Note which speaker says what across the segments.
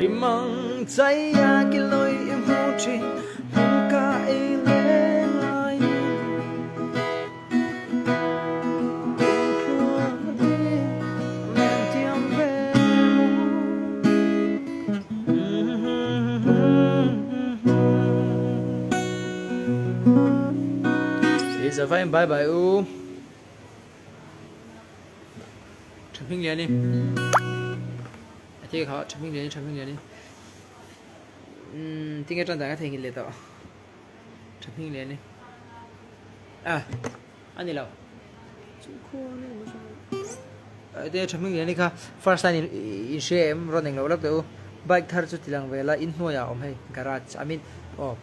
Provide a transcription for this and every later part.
Speaker 1: Rimang zaya kiloi imuchi mungka ilelai Kukuadi mentiam vemo Bây giờ phải bye bye u Trần Minh liền đi Thế khó Trần Minh liền đi tiếng cái trận đại cái thành lệ đó Trần Minh liền đi anh đi đâu thế Trần Minh liền đi cả first time in shame running lâu lắm đâu bike thar chút tilang về là in nuôi à hay garage I mean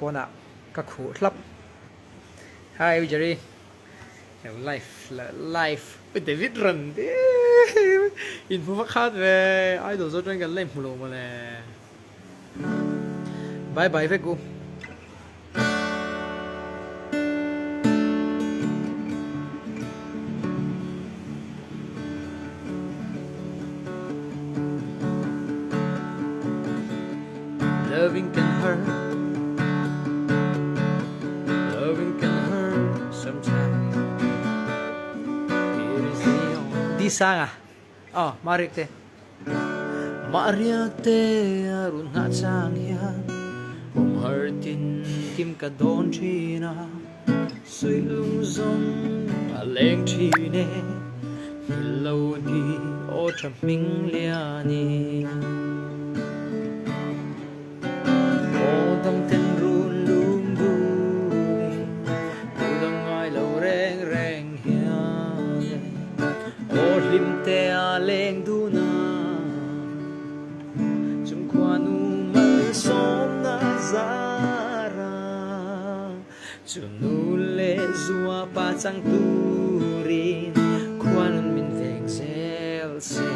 Speaker 1: pona các khu club hi Jerry life with David run in phố khác về idol rất gần lên mùa mà nè bye bye với cô loving can hurt sometimes it is the only đi sang Mariek te arun nga chang hian hartin kim ka don china sui lung zong leng chine hello ni o Trần Minh liani o dong ten run lung du o dong ai lo reng hian o lim te a leng du na chung quan u mal som na zara chunu le zua pa chang turin quan min veng zel se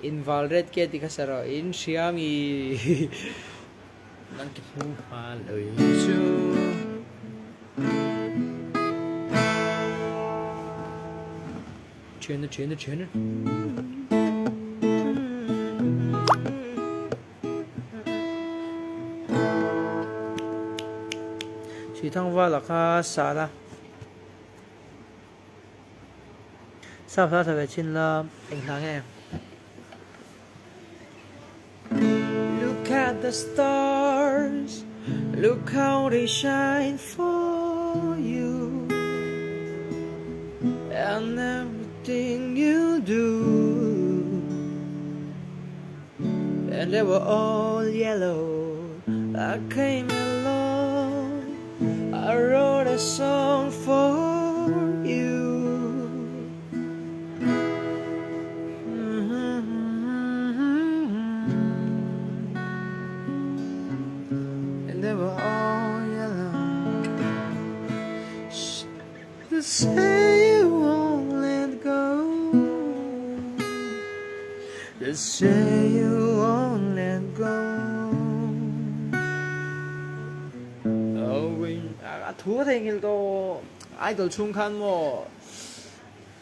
Speaker 1: in valret ke ti khasaro in siami nang ki mu ma loi chu Chene Chỉ thằng va là khá xa la Sao về trên là ảnh nắng em Look at the stars Look how they shine for you And everything you do And they were all yellow I came along I wrote a song for you And they were all yellow To say you won't let go To say you won't let go thua thì nhiều to idol chung khan mo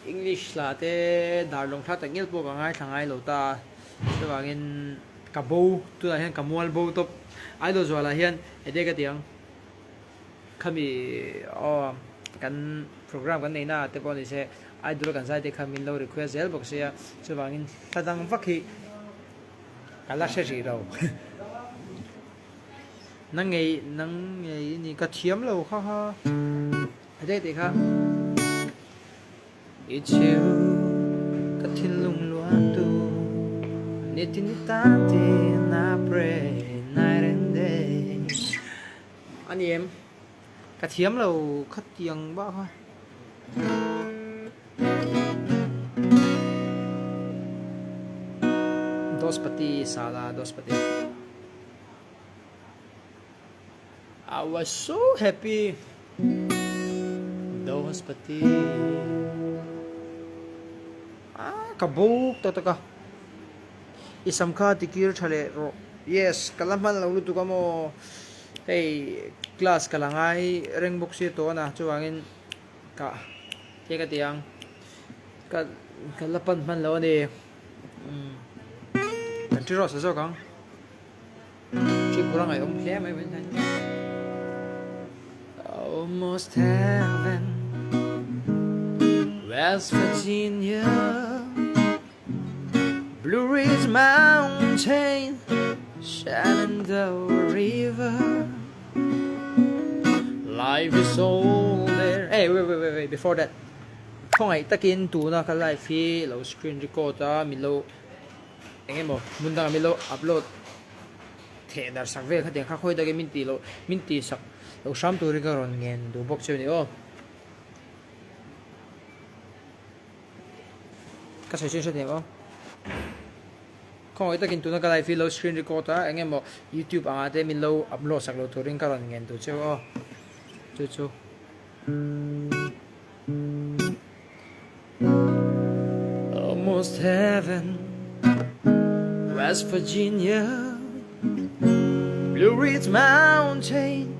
Speaker 1: English là thế đào long thắt tiếng Nhật bộ cả hai thằng ai lâu ta tôi bảo in cabo tôi là hiện camo albo top idol rồi là hiện để cái tiếng kami kan program kan này na thế bọn sẽ idol kan sai thì kami lâu request help box ya tôi bảo in ta đang vắt khi cả là sẽ gì đâu nắng ngàyนี่กระเทียมเราค่ะได้ดิครับอีชิวกระทินลุงล้วนตูนี่ทินตาที่น่าเปรย์น่าเรนเดย์อันนี้กระเทียมเราคัดเตียงบ้าค่ะdos pati sala dos pati I was so happy. Dos pati. Kabuk tataka. Isam ka tikir chale ro. Yes, kalaman laulu tu kamo. Hey, class kalangai ring box ito na chuwangin ka. Kaya tiang ka kalapan man lo ni country road sa kang trip kurang ay ple mai ben almost heaven West Virginia Blue Ridge Mountain Shenandoah River Life is all there. Hey, wait. Before that, không ai takin tu na ka live fi lo screen record ta milo. Engem mo, munda milo upload. The dar sak ve kha de kha khoi da ke minti sak lo sham tu ri ka ron ngen du bok che ni o. Ka sai chen de o. Không ai takin tu na ka live fi lo screen record ta engem mo YouTube anga te milo upload sak lo tu ring ka ron ngen tu che o. Chu almost heaven West Virginia Blue Ridge Mountain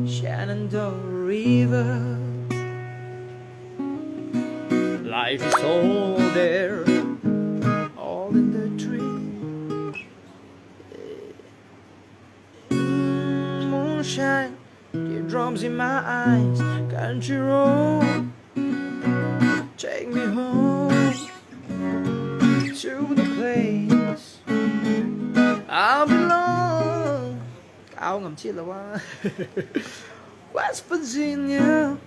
Speaker 1: Shenandoah River Life is all there all in the tree moonshine Teardrops in my eyes, country road, take me home to the place I belong. Áo ngầm chiết là quá. West Virginia,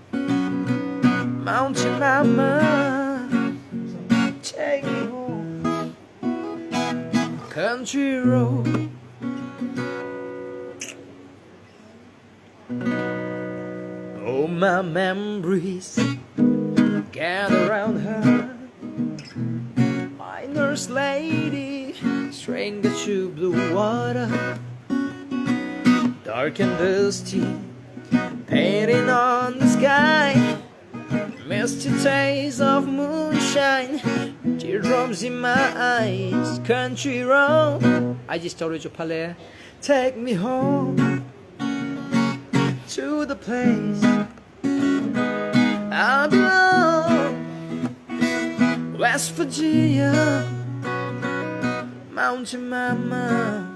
Speaker 1: Mountain Mama, take me home, country road. Oh, my memories gather around her. My nurse lady, stranger to blue water, dark and dusty, painting on the sky. Misty taste of moonshine, teardrops in my eyes. Country road, I just told you, Pale, take me home to the place I belong. West Virginia, Mountain Mama,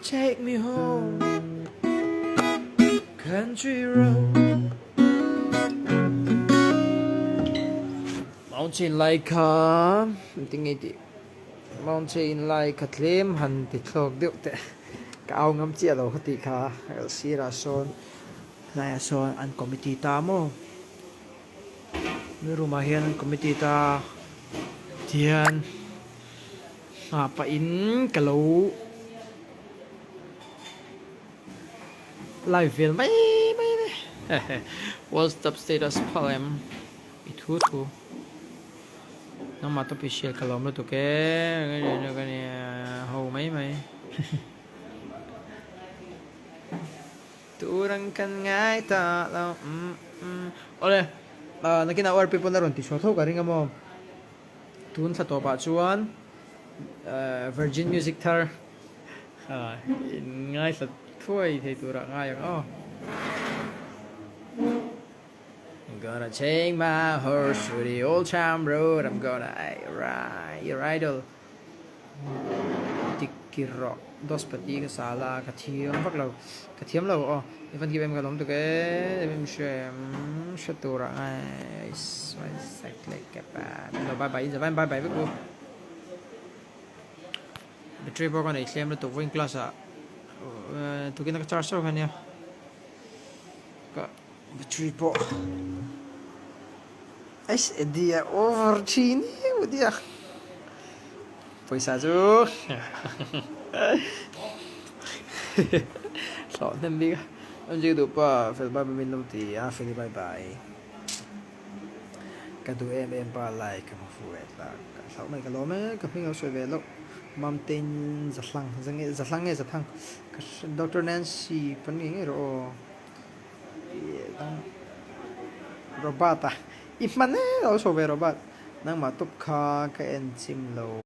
Speaker 1: take me home, country road. Mountain like a mountain like a claim han ti thlok deuh te ka au ngam chia lo khati kha sira son naya son an committee ta mo mi ruma hian an committee ta tian pa in ka lo live film bye what's up status poem itu tu nang mata official kalau lo tu ke ni hau mai turang kan ngai ta lo ole nakina or people na ron ti so tho ka ringa mo tun sa to pa chuan Virgin Music Thar ngai sa thui thei tura ngai oh I'm gonna take my horse to the old town road. I'm gonna ride your idol. Tikiro dos pati ka sala ka thiam bak lo ka thiam lo oh even give em ka lom to ke em shem shatura ai exactly ka pa no bye bye bye với cô battery box này xem nó tụ win class à tụi cái nó charge sao nha ka battery box es dia over chini dia पैसा जो sọ thêm đi em chưa được phải ba mươi minuit thì phải đi bye bye cái tụi em ba lại cái một phụ là sáu này cái lỗ mấy cái phim soi về lúc mam tên giật lăng nghe giật thăng Dr. Nancy vẫn nghĩ rồi robot à ít mà nè đâu soi về robot nang mà tục kha cái enzyme lâu